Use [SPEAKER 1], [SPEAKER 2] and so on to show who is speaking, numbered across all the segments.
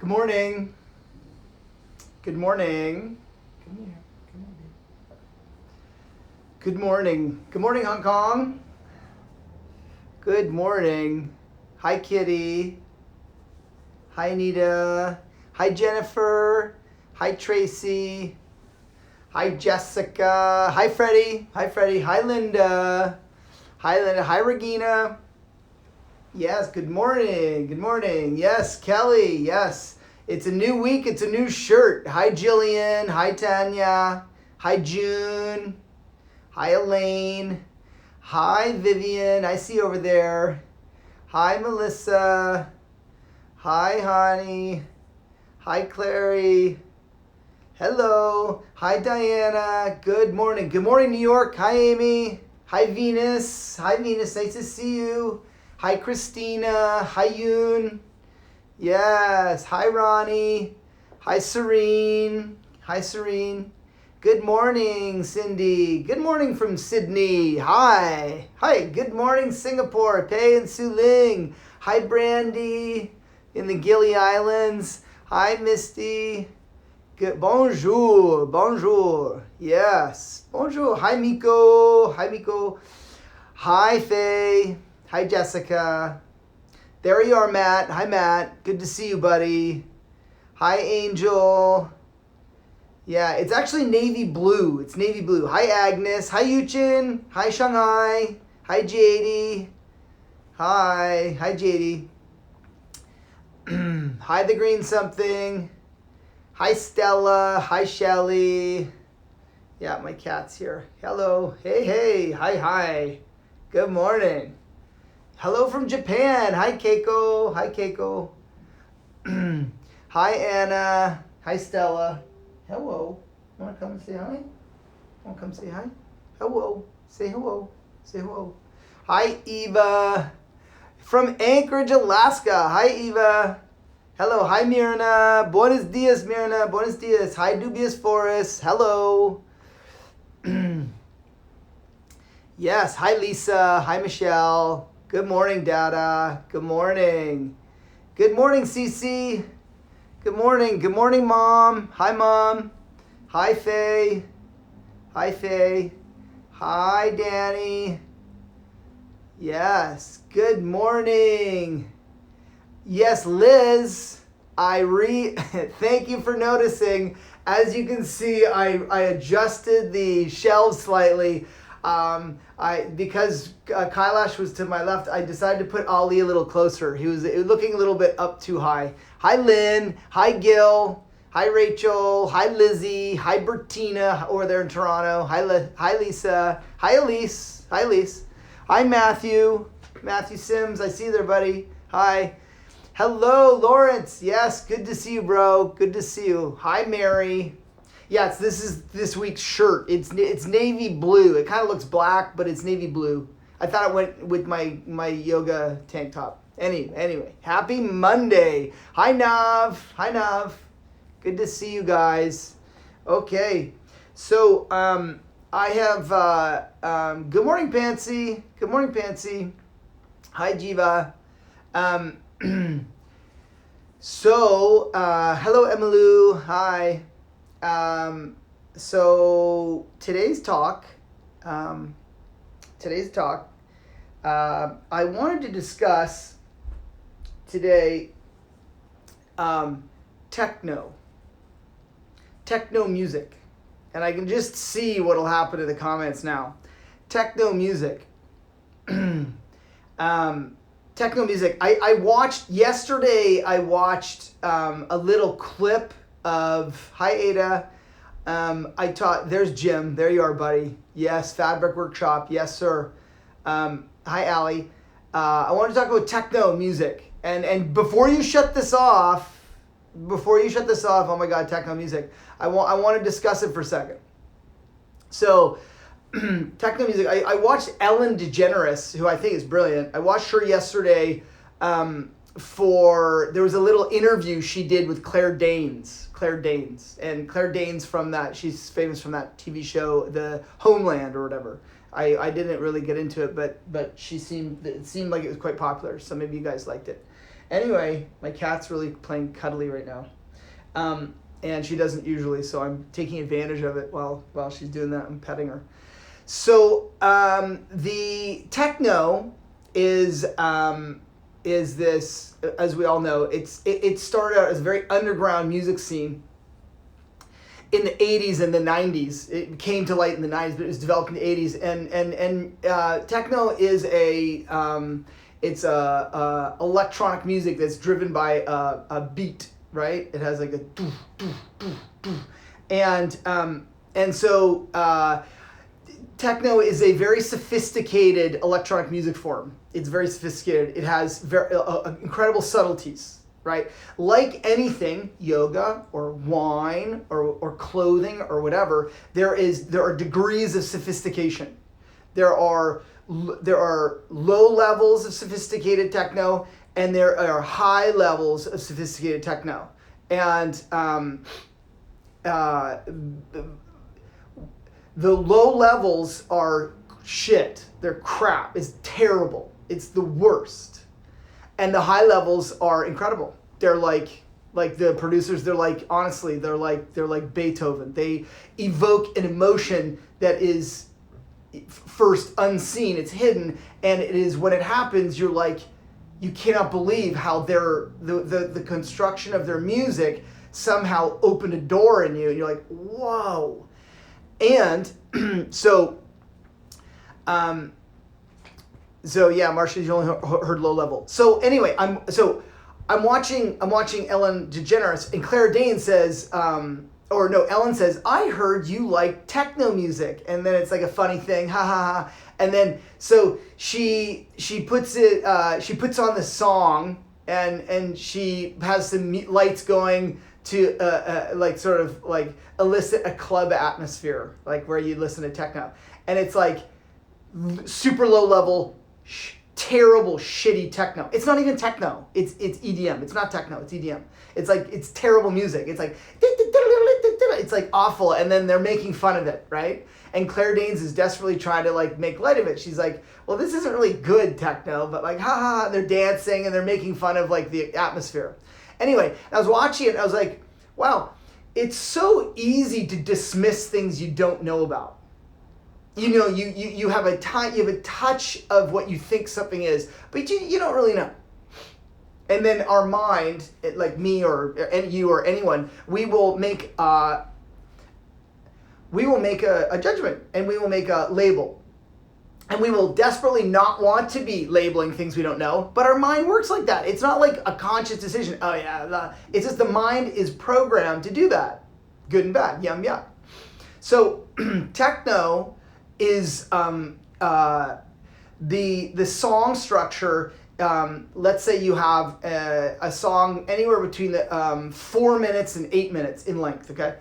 [SPEAKER 1] Good morning. Good morning. Come here. Come on, baby. Good morning. Good morning, Hong Kong. Good morning. Hi, Kitty. Hi, Anita. Hi, Jennifer. Hi, Tracy. Hi, Jessica. Hi, Freddie. Hi, Freddie. Hi, Linda. Hi, Linda. Hi, Regina. Yes, good morning. Good morning. Yes, Kelly. Yes. It's a new week. It's a new shirt. Hi, Jillian. Hi, Tanya. Hi, June. Hi, Elaine. Hi, Vivian. I see you over there. Hi, Melissa. Hi, Honey. Hi, Clary. Hello. Hi, Diana. Good morning. Good morning, New York. Hi, Amy. Hi, Venus. Hi, Venus. Nice to see you. Hi, Christina. Hi, Yoon. Yes. Hi, Ronnie. Hi, Serene. Hi, Serene. Good morning, Cindy. Good morning from Sydney. Hi. Hi. Good morning, Singapore. Pei and Su Ling. Hi, Brandy in the Gili Islands. Hi, Misty. Good. Bonjour. Bonjour. Yes. Bonjour. Hi, Miko. Hi, Miko. Hi, Faye. Hi, Jessica. There you are, Matt. Hi, Matt. Good to see you, buddy. Hi, Angel. Yeah, it's actually navy blue. It's navy blue. Hi, Agnes. Hi, Yuchin. Hi, Shanghai. Hi, JD. Hi. Hi, JD. Hi, the green something. Hi, Stella. Hi, Shelly. Yeah, my cat's here. Hello. Hey, hey. Hi, hi. Good morning. Hello from Japan. Hi, Keiko. Hi, Keiko. Hi, Anna. Hi, Stella. Hello. Want to come and say hi? Want to come say hi? Hello. Say hello. Say hello. Hi, Eva. From Anchorage, Alaska. Hi, Eva. Hello. Hi, Mirna. Buenos dias, Mirna. Buenos dias. Hi, Dubious Forest. Hello. Yes. Hi, Lisa. Hi, Michelle. Good morning, Dada. Good morning. Good morning, Cece. Good morning. Good morning, Mom. Hi, Mom. Hi, Faye. Hi, Faye. Hi, Danny. Yes. Good morning. Yes, Liz. Thank you for noticing. As you can see, I adjusted the shelves slightly. Because Kailash was to my left, I decided to put Ali a little closer. He was looking a little bit up too high. Hi, Lynn. Hi, Gil. Hi, Rachel. Hi, Lizzie. Hi, Bertina over there in Toronto. Hi, Lisa. Hi, Elise. Hi, Elise. Hi, Matthew. Matthew Sims. I see you there, buddy. Hi. Hello, Lawrence. Yes, good to see you, bro. Good to see you. Hi, Mary. Yes, this is this week's shirt. It's navy blue. It kind of looks black, but it's navy blue. I thought it went with my yoga tank top. Anyway, happy Monday. Hi, Nav. Hi, Nav. Good to see you guys. Okay, so I have good morning, Pansy. Good morning, Pansy. Hi, Jiva. So hello, Emilu. Hi. So today's talk, I wanted to discuss today techno music, and I can just see what'll happen in the comments now. Techno music. Techno music. I watched yesterday. I watched a little clip of Hi Ada. I taught. There's Jim. There you are, buddy. Yes, Fabric Workshop. Yes, sir. Hi, Allie. I want to talk about techno music. And before you shut this off, oh my God, techno music. I want to discuss it for a second. So, techno music. I watched Ellen DeGeneres, who I think is brilliant. I watched her yesterday. There was a little interview she did with Claire Danes. And Claire Danes she's famous from that TV show, The Homeland or whatever. I didn't really get into it, but it seemed like it was quite popular, so maybe you guys liked it. Anyway, my cat's really playing cuddly right now. And she doesn't usually, so I'm taking advantage of it while she's doing that. I'm petting her. So the techno is this, as we all know, it started out as a very underground music scene in the 80s and the 90s. It came to light in the 90s, but it was developed in the 80s. And techno is it's electronic music that's driven by a beat, right? It has like a doo, doo, doo, doo. And so techno is a very sophisticated electronic music form. It's very sophisticated. It has very incredible subtleties, right? Like anything, yoga or wine or clothing or whatever, there are degrees of sophistication. There are low levels of sophisticated techno, and there are high levels of sophisticated techno. And the low levels are shit. They're crap. It's terrible. It's the worst. And the high levels are incredible. They're like the producers, honestly, they're like Beethoven. They evoke an emotion that is first unseen. It's hidden, and it is, when it happens, you're like, you cannot believe how the construction of their music somehow opened a door in you, and you're like, whoa. And so yeah, Marcia, you only heard low level. So anyway, I'm watching Ellen DeGeneres, and Claire Danes says, Ellen says, I heard you like techno music, and then it's like a funny thing, ha ha ha. And then so she puts on the song, and she has some lights going to sort of elicit a club atmosphere, like where you listen to techno, and it's like super low level, terrible, shitty techno. It's not even techno. It's EDM. It's not techno. It's EDM. It's terrible music. It's like awful, and then they're making fun of it, right? And Claire Danes is desperately trying to make light of it. She's like, well, this isn't really good techno, but ha ha, they're dancing and they're making fun of the atmosphere. Anyway, I was watching it, and I was like, wow, it's so easy to dismiss things you don't know about. You have a touch of what you think something is, but you don't really know. And then our mind, like me or you or anyone, we will make a judgment, and we will make a label. And we will desperately not want to be labeling things we don't know, but our mind works like that. It's not like a conscious decision. Oh yeah, it's just the mind is programmed to do that. Good and bad, yum yum. So techno is the song structure. Let's say you have a song anywhere between 4 minutes and 8 minutes in length, okay?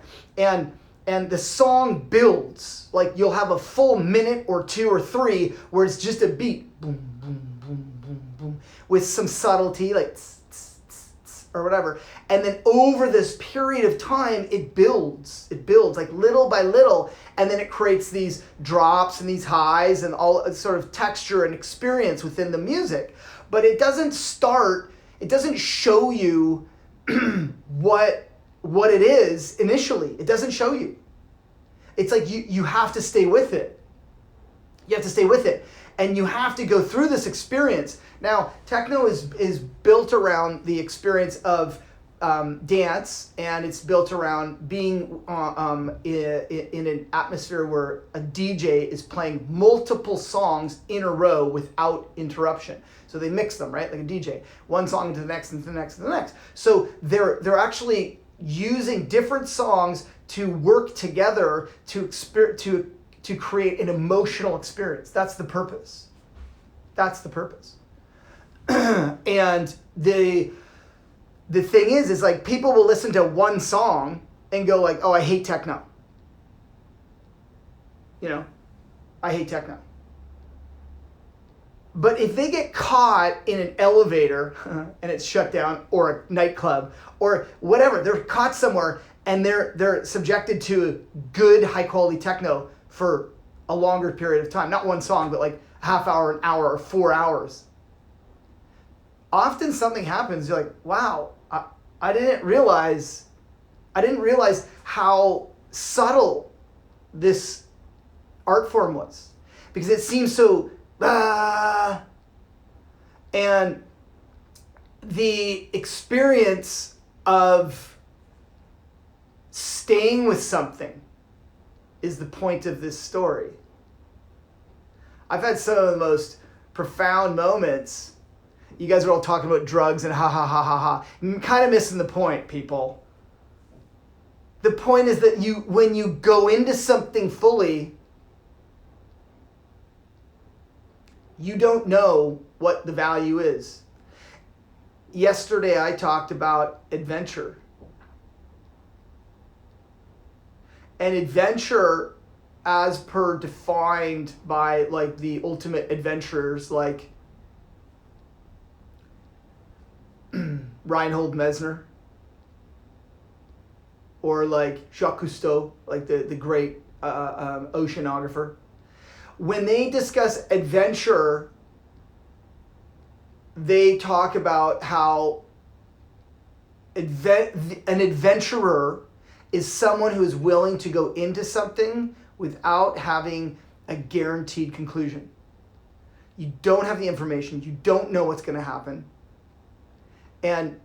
[SPEAKER 1] And the song builds, like you'll have a full minute or 2 or 3 where it's just a beat, boom, boom, boom, boom, boom, with some subtlety, like tss, tss, tss, tss, or whatever. And then over this period of time, it builds like little by little, and then it creates these drops and these highs and all sort of texture and experience within the music. But it doesn't show you what it is initially. It doesn't show you. It's like you have to stay with it. You have to stay with it. And you have to go through this experience. Now, techno is built around the experience of dance, and it's built around being in an atmosphere where a DJ is playing multiple songs in a row without interruption. So they mix them, right? Like a DJ. One song into the next, into the next, into the next. So they're actually using different songs to work together to create an emotional experience. That's the purpose. That's the purpose. And the thing is like people will listen to one song and go like, oh, I hate techno. I hate techno. But if they get caught in an elevator and it's shut down, or a nightclub, or whatever, they're caught somewhere and they're subjected to good, high quality techno for a longer period of time. Not one song, but like a half hour, an hour, or 4 hours. often something happens, you're like, wow, I didn't realize how subtle this art form was, because it seems so and the experience of staying with something is the point of this story. I've had some of the most profound moments. You guys are all talking about drugs and ha ha ha ha ha. You're kind of missing the point, people. The point is that when you go into something fully, you don't know what the value is. Yesterday I talked about adventure. And adventure, as per defined by like the ultimate adventurers like Reinhold Messner or like Jacques Cousteau, like the great oceanographer. When they discuss adventure, they talk about how an adventurer is someone who is willing to go into something without having a guaranteed conclusion. You don't have the information. You don't know what's going to happen. And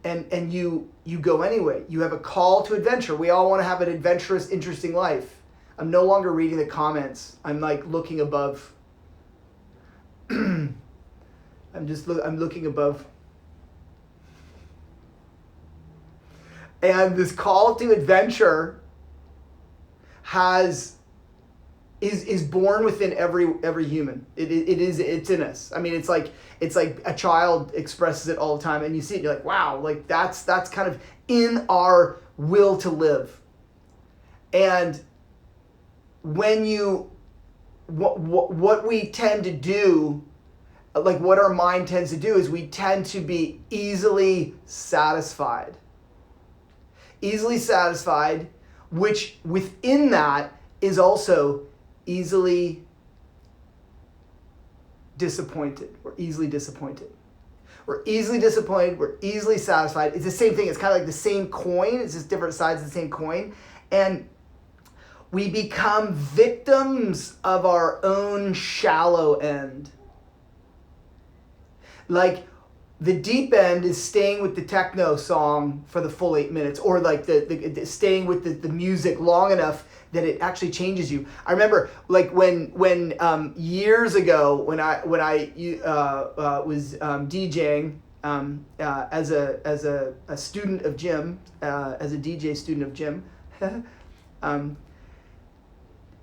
[SPEAKER 1] you go anyway. You have a call to adventure. We all want to have an adventurous, interesting life. I'm no longer reading the comments. I'm like looking above. I'm looking above. And this call to adventure is born within every human. It's in us. I mean, it's like a child expresses it all the time, and you see it, and you're like, wow, like that's kind of in our will to live. And when what we tend to do, like what our mind tends to do, is we tend to be easily satisfied. Easily satisfied, which within that is also easily disappointed. We're easily disappointed. We're easily disappointed. We're easily satisfied. It's the same thing. It's kind of like the same coin. It's just different sides of the same coin. And we become victims of our own shallow end. Like, the deep end is staying with the techno song for the full 8 minutes, or like the staying with the music long enough that it actually changes you. I remember like when years ago when I was DJing as a student of Jim, as a DJ student of Jim.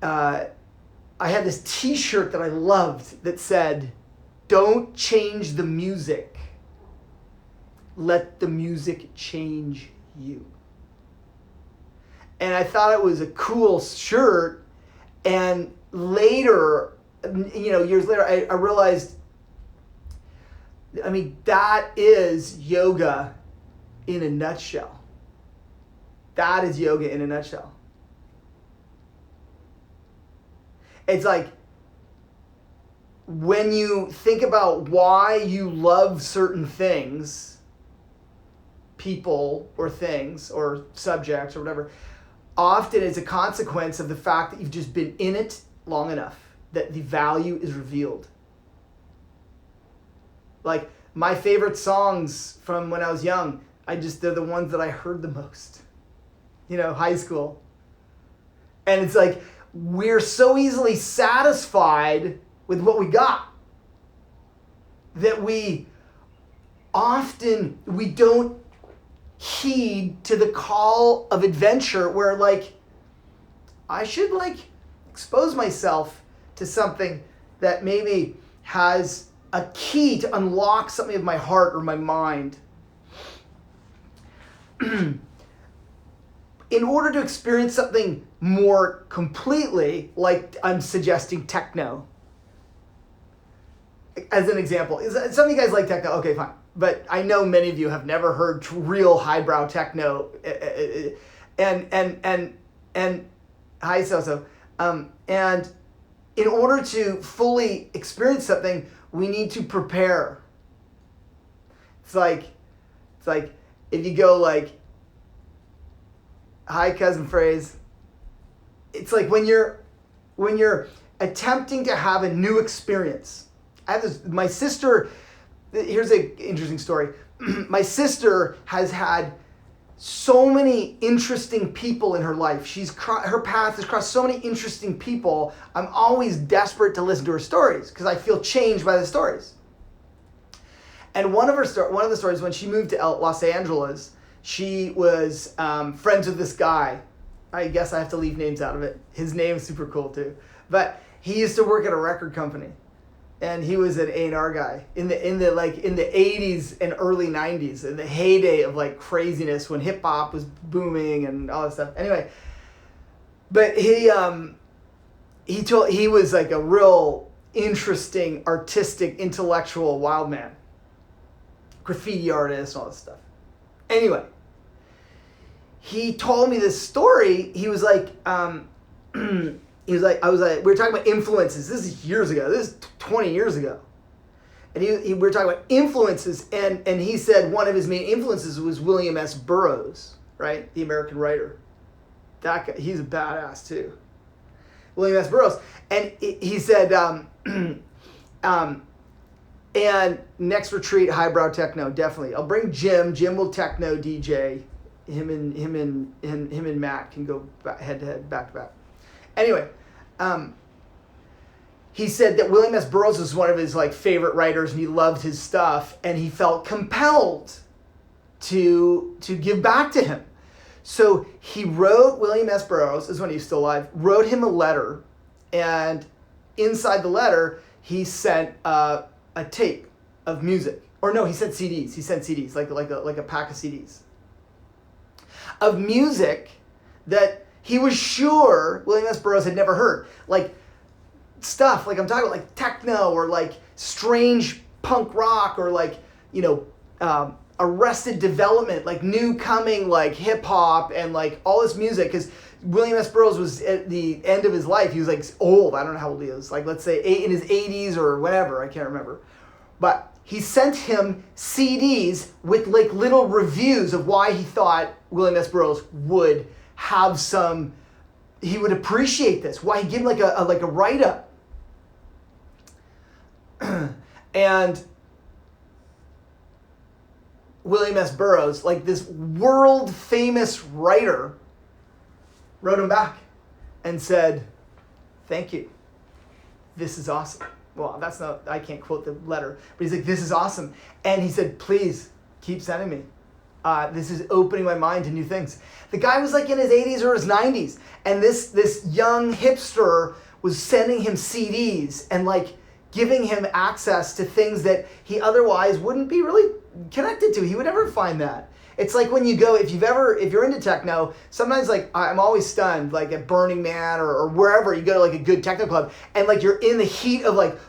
[SPEAKER 1] I had this T-shirt that I loved that said, "Don't change the music. Let the music change you." And I thought it was a cool shirt. And later, years later, I realized, I mean, that is yoga in a nutshell. That is yoga in a nutshell. It's like, when you think about why you love certain things, people or things or subjects or whatever, often it's a consequence of the fact that you've just been in it long enough that the value is revealed. Like, my favorite songs from when I was young, they're the ones that I heard the most. High school. And it's like, we're so easily satisfied with what we got that we don't heed to the call of adventure, where like I should like expose myself to something that maybe has a key to unlock something of my heart or my mind. In order to experience something more completely, like I'm suggesting techno as an example. Some of you guys like techno, okay, fine. But I know many of you have never heard real highbrow techno, and hi so. And in order to fully experience something, we need to prepare. It's like if you go like, hi cousin phrase. It's like when you're attempting to have a new experience. I have this. My sister. Here's an interesting story. My sister has had so many interesting people in her life. Her path has crossed so many interesting people. I'm always desperate to listen to her stories because I feel changed by the stories. And one of the stories, when she moved to Los Angeles, she was friends with this guy. I guess I have to leave names out of it. His name's super cool too. But he used to work at a record company, and he was an A&R guy in the 80s and early 90s, in the heyday of like craziness when hip hop was booming and all that stuff. Anyway, but he was like a real interesting, artistic, intellectual wild man, graffiti artist, all this stuff. Anyway, he told me this story. He was like, we were talking about influences. This is years ago. This is 20 years ago. And we were talking about influences, and he said one of his main influences was William S. Burroughs, right? The American writer. That guy, he's a badass too. William S. Burroughs. And he said, and next retreat, highbrow techno, definitely. I'll bring Jim. Jim will techno DJ. Him and Matt can go head to head, back to back. Anyway, he said that William S. Burroughs was one of his like favorite writers, and he loved his stuff, and he felt compelled to give back to him. So he wrote William S. Burroughs, this is when he was still alive, wrote him a letter, and inside the letter he sent a tape of music, or no, he sent CDs. He sent CDs, like a pack of CDs of music that he was sure William S. Burroughs had never heard. Like stuff, like I'm talking about like techno or like strange punk rock or like, Arrested Development, like new coming like hip hop and like all this music. Because William S. Burroughs was at the end of his life. He was like old. I don't know how old he is. Like let's say in his 80s or whatever. I can't remember. But he sent him CDs with like little reviews of why he thought William S. Burroughs would have some, he would appreciate this. Why he gave him like a write-up. And William S. Burroughs, like this world famous writer, wrote him back and said, "Thank you. This is awesome." Well, I can't quote the letter, but he's like, "This is awesome." And he said, "Please keep sending me. This is opening my mind to new things." The guy was like in his 80s or his 90s, and this young hipster was sending him CDs and like giving him access to things that he otherwise wouldn't be really connected to. He would never find that. It's like when you go, if you're into techno, sometimes like I'm always stunned, like at Burning Man or wherever you go to like a good techno club, and like you're in the heat of like,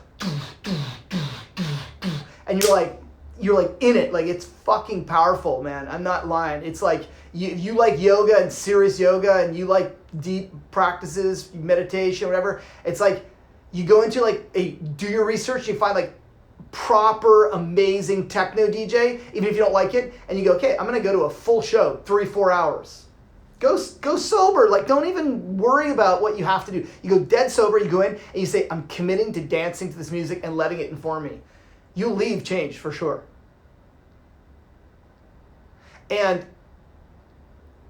[SPEAKER 1] and you're like in it, like it's fucking powerful, man. I'm not lying. It's like you like yoga and serious yoga, and you like deep practices, meditation, whatever. It's like you go into like do your research, you find like proper amazing techno DJ, even if you don't like it, and you go, okay, I'm gonna go to a full show, 3-4 hours. Go sober, like don't even worry about what you have to do. You go dead sober, you go in and you say, I'm committing to dancing to this music and letting it inform me. You leave changed for sure. And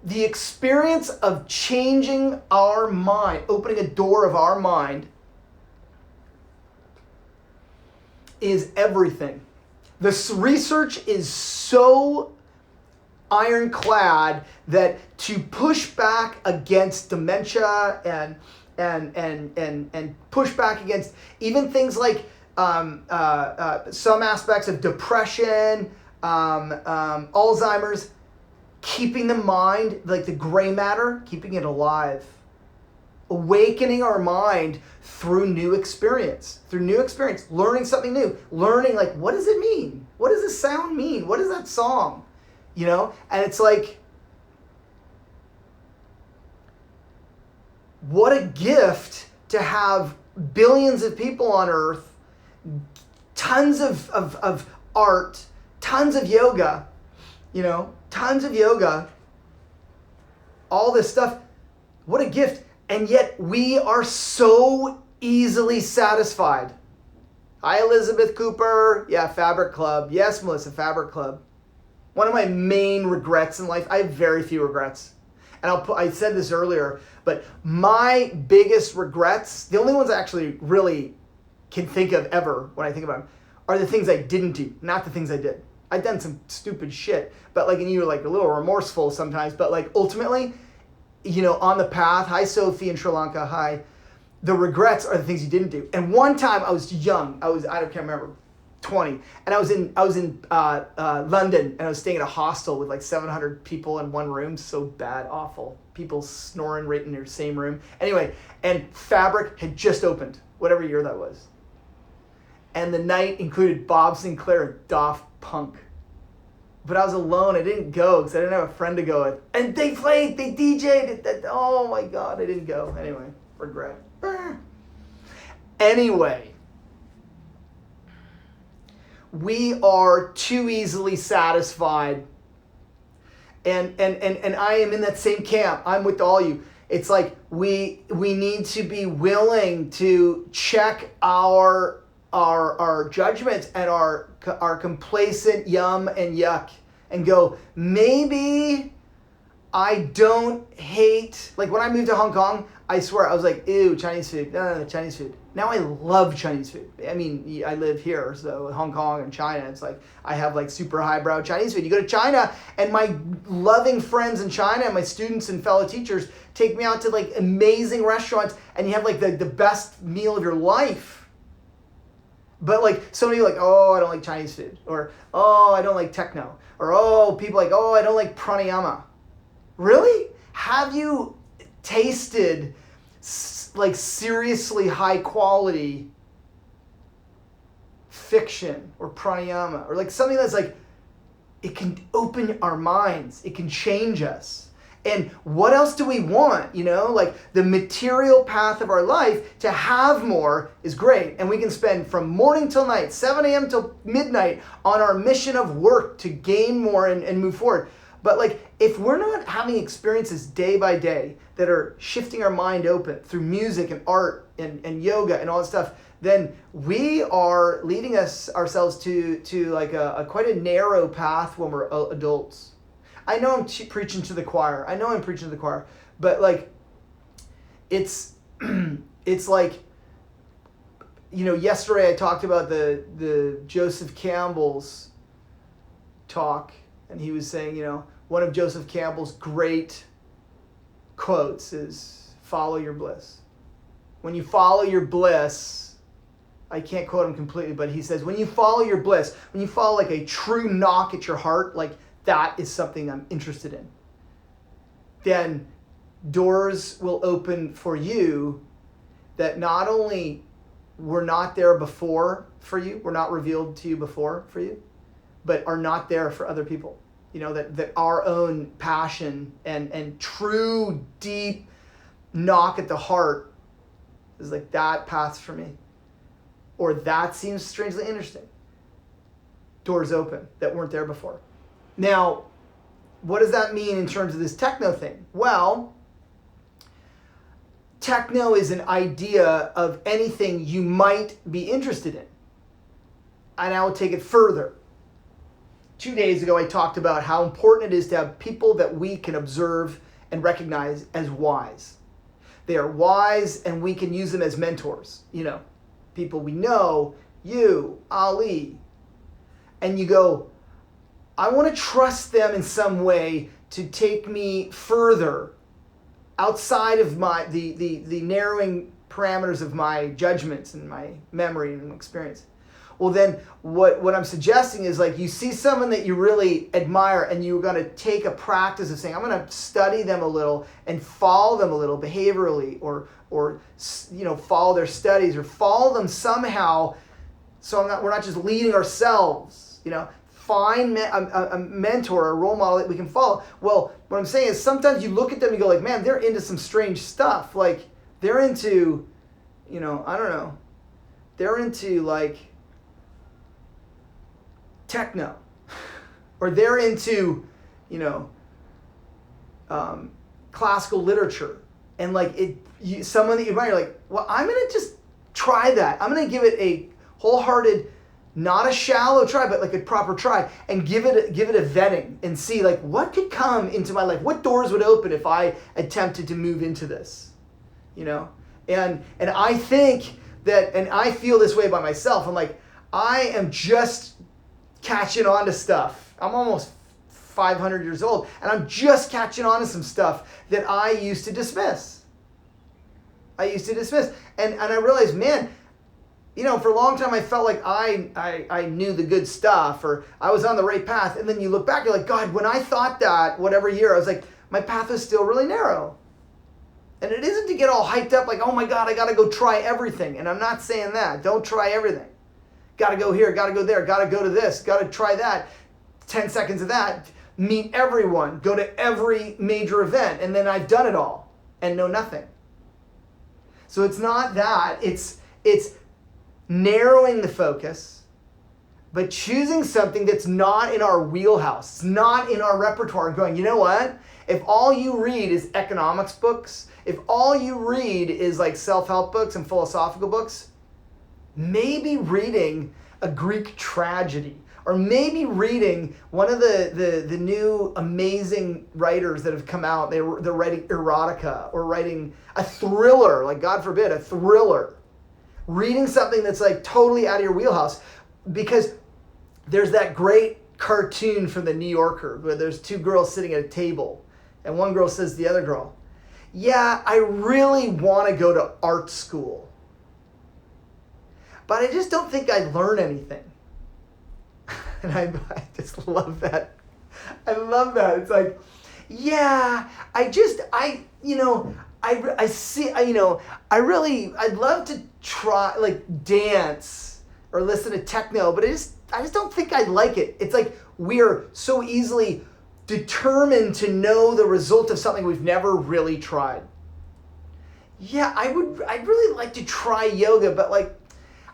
[SPEAKER 1] the experience of changing our mind, opening a door of our mind, is everything. This research is so ironclad that to push back against dementia and push back against even things like some aspects of depression, Alzheimer's, keeping the mind, like the gray matter, keeping it alive. Awakening our mind through new experience, learning something new, learning like, what does it mean? What does this sound mean? What is that song? And it's like, what a gift to have billions of people on earth, tons of art, tons of yoga, tons of yoga, all this stuff. What a gift. And yet we are so easily satisfied. Hi, Elizabeth Cooper. Yeah, Fabric Club. Yes, Melissa, Fabric Club. One of my main regrets in life, I have very few regrets. And I said this earlier, but my biggest regrets, the only ones I actually really can think of ever when I think about them, are the things I didn't do, not the things I did. I've done some stupid shit, but and you're a little remorseful sometimes, but ultimately, on the path, hi Sophie in Sri Lanka, hi, the regrets are the things you didn't do. And one time I was young, I can't remember, 20, and I was in London, and I was staying at a hostel with 700 people in one room. So bad, awful, people snoring right in their same room. Anyway, and Fabric had just opened, whatever year that was, and the night included Bob Sinclair and Daft Punk. But I was alone. I didn't go because I didn't have a friend to go with. And they played, they DJ'd. Oh my God, I didn't go. Anyway, regret. Anyway, we are too easily satisfied. And I am in that same camp. I'm with all you. It's we need to be willing to check our judgments and our complacent yum and yuck and go, maybe I don't hate, when I moved to Hong Kong, I swear I was ew, Chinese food, no, Chinese food. Now I love Chinese food. I mean, I live here, so Hong Kong and China, it's I have super highbrow Chinese food. You go to China, and my loving friends in China and my students and fellow teachers take me out to amazing restaurants, and you have the best meal of your life. But somebody oh, I don't like Chinese food, or oh, I don't like techno, or oh, people oh, I don't like pranayama. Really? Have you tasted seriously high quality fiction or pranayama, or something that's it can open our minds, it can change us? And what else do we want? The material path of our life, to have more is great. And we can spend from morning till night, 7 a.m. till midnight, on our mission of work to gain more and move forward. But if we're not having experiences day by day that are shifting our mind open through music and art and yoga and all that stuff, then we are leading ourselves to a quite a narrow path when we're adults. I know I'm preaching to the choir. But it's yesterday I talked about the Joseph Campbell's talk, and he was saying, one of Joseph Campbell's great quotes is, follow your bliss. When you follow your bliss, I can't quote him completely, but he says, when you follow your bliss, when you follow a true knock at your heart, that is something I'm interested in, then doors will open for you that not only were not there before for you, were not revealed to you before for you, but are not there for other people. That our own passion and true deep knock at the heart is that path's for me. Or that seems strangely interesting. Doors open that weren't there before. Now, what does that mean in terms of this techno thing? Well, techno is an idea of anything you might be interested in. And I will take it further. 2 days ago, I talked about how important it is to have people that we can observe and recognize as wise. They are wise, and we can use them as mentors. People we know, you, Ali. And you go, I want to trust them in some way to take me further outside of the narrowing parameters of my judgments and my memory and experience. Well, then what I'm suggesting is you see someone that you really admire, and you're going to take a practice of saying, I'm going to study them a little and follow them a little behaviorally, or follow their studies, or follow them somehow. So we're not just leading ourselves. Find a mentor, a role model that we can follow. Well, what I'm saying is sometimes you look at them and go man, they're into some strange stuff. They're into, I don't know. They're into techno. or they're into, classical literature, and like someone that you admire, you're like, well, I'm gonna just try that. I'm gonna give it a wholehearted, not a shallow try, but like a proper try, and give it a vetting and see like what could come into my life, what doors would open if I attempted to move into this, and I think that, and I feel this way by myself. I'm like, I am just catching on to stuff. I'm almost 500 years old, and I'm just catching on to some stuff that I used to dismiss. And I realized, man, for a long time I felt like I knew the good stuff, or I was on the right path. And then you look back, you're like, God, when I thought that, whatever year, I was like, my path is still really narrow. And it isn't to get all hyped up like, oh my God, I got to go try everything. And I'm not saying that. Don't try everything. Got to go here, got to go there, got to go to this, got to try that. 10 seconds of that. Meet everyone, go to every major event, and then I've done it all and know nothing. So it's not that. It's narrowing the focus, but choosing something that's not in our wheelhouse, it's not in our repertoire, and going, you know what? If all you read is economics books, if all you read is like self-help books and philosophical books, maybe reading a Greek tragedy, or maybe reading one of the new amazing writers that have come out. They're writing erotica, or writing a thriller, like God forbid, a thriller. Reading something that's like totally out of your wheelhouse, because there's that great cartoon from the New Yorker where there's two girls sitting at a table, and one girl says to the other girl, yeah, I really want to go to art school, but I just don't think I'd learn anything. And I just love that. I love that. It's like, yeah, I'd love to try like dance or listen to techno, but I just don't think I'd like it. It's like we're so easily determined to know the result of something we've never really tried. Yeah, I'd really like to try yoga, but like,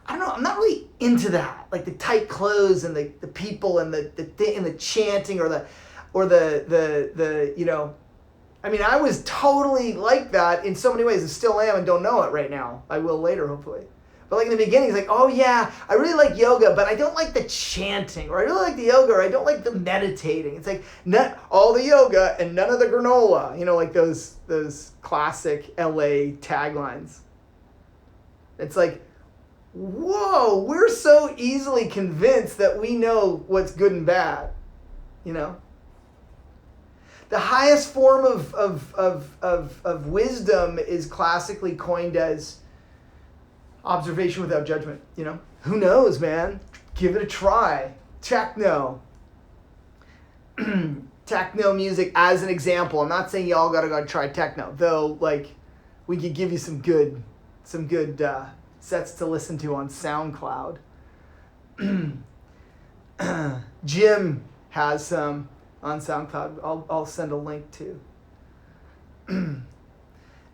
[SPEAKER 1] I don't know, I'm not really into that. Like the tight clothes and the people and the chanting or the I mean, I was totally like that in so many ways, and still am, and don't know it right now. I will later, hopefully. But like in the beginning, it's like, oh yeah, I really like yoga, but I don't like the chanting, or I really like the yoga, or I don't like the meditating. It's like not all the yoga and none of the granola, like those classic LA taglines. It's like, whoa, we're so easily convinced that we know what's good and bad, The highest form of wisdom is classically coined as observation without judgment, Who knows, man? Give it a try. Techno. Techno music as an example. I'm not saying y'all gotta go try techno, though, like, we could give you some good sets to listen to on SoundCloud. Jim has some on SoundCloud. I'll send a link to.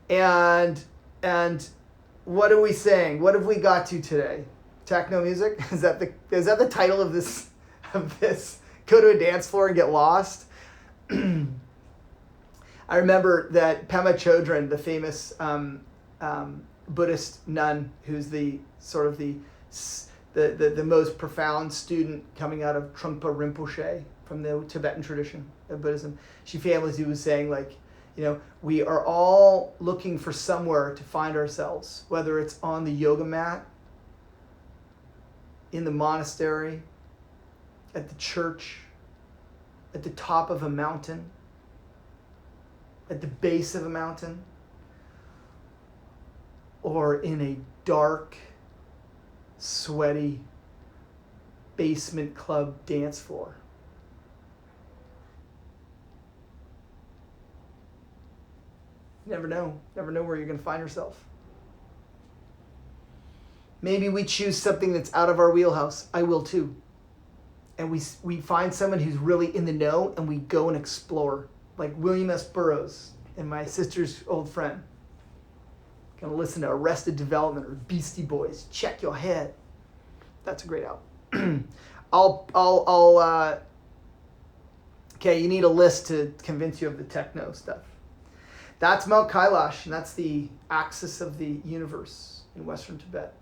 [SPEAKER 1] And what are we saying? What have we got to today? Techno music? Is that the title of this? Go to a dance floor and get lost. I remember that Pema Chodron, the famous Buddhist nun, who's the sort of the most profound student coming out of Trungpa Rinpoche from the Tibetan tradition of Buddhism. She famously was saying, like, we are all looking for somewhere to find ourselves, whether it's on the yoga mat, in the monastery, at the church, at the top of a mountain, at the base of a mountain, or in a dark, sweaty basement club dance floor. Never know where you're going to find yourself. Maybe we choose something that's out of our wheelhouse. I will too. And we find someone who's really in the know, and we go and explore. Like William S. Burroughs and my sister's old friend. Gonna listen to Arrested Development or Beastie Boys. Check your head. That's a great album. Okay, you need a list to convince you of the techno stuff. That's Mount Kailash, and that's the axis of the universe in Western Tibet,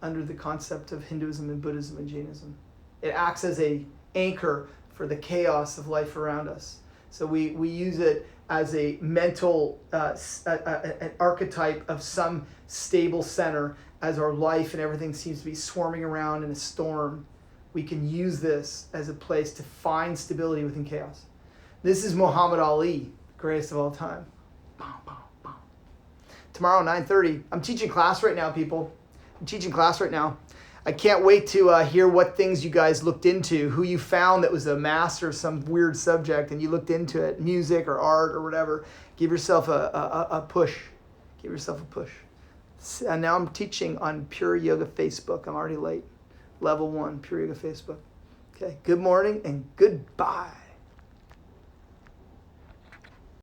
[SPEAKER 1] under the concept of Hinduism and Buddhism and Jainism. It acts as an anchor for the chaos of life around us. So we use it as a mental, an archetype of some stable center as our life and everything seems to be swarming around in a storm. We can use this as a place to find stability within chaos. This is Muhammad Ali, greatest of all time. Tomorrow, 9:30. I'm teaching class right now, people. I'm teaching class right now. I can't wait to hear what things you guys looked into, who you found that was a master of some weird subject and you looked into it, music or art or whatever. Give yourself a push. Give yourself a push. And now I'm teaching on Pure Yoga Facebook. I'm already late. Level 1, Pure Yoga Facebook. Okay, good morning and goodbye.